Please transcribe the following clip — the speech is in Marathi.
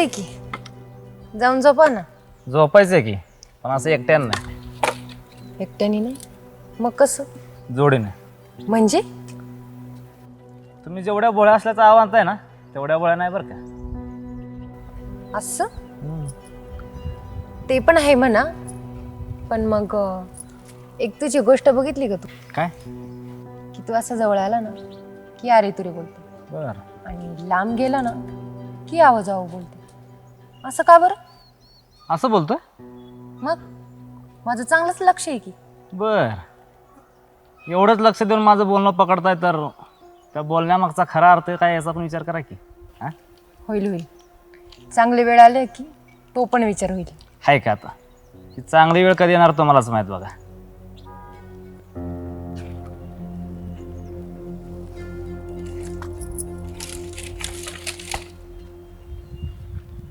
उठले की जाऊन झोपा ना. झोपायचं की पण असं एकट्यानं नाही, एकट्याने नाही मग कसं जोडीने. म्हणजे? तुम्ही जेवढ्या बोळ्या असल्याचं आव्हान आहे ना तेवढ्या बोळ्या नाही बरं का. असं ते पण आहे म्हणा. पण मग एक तुझी गोष्ट बघितली का तू काय? की तू असा जवळ आला ना की अरे तुरे बोलतो बर. आणि लांब गेला ना की आवाज बोलते. असं का बरं? असं बोलतोय? मग माझं चांगलंच लक्ष आहे की. बर. एवढंच लक्ष देऊन माझं बोलणं पकडताय तर त्या बोलण्यामागचा खरा अर्थ काय याचा पण विचार करा की. हा, होईल होईल. चांगली वेळ आली की तो पण विचार होईल. आहे का आता? ही चांगली वेळ कधी येणार तुम्हालाच माहीत बघा.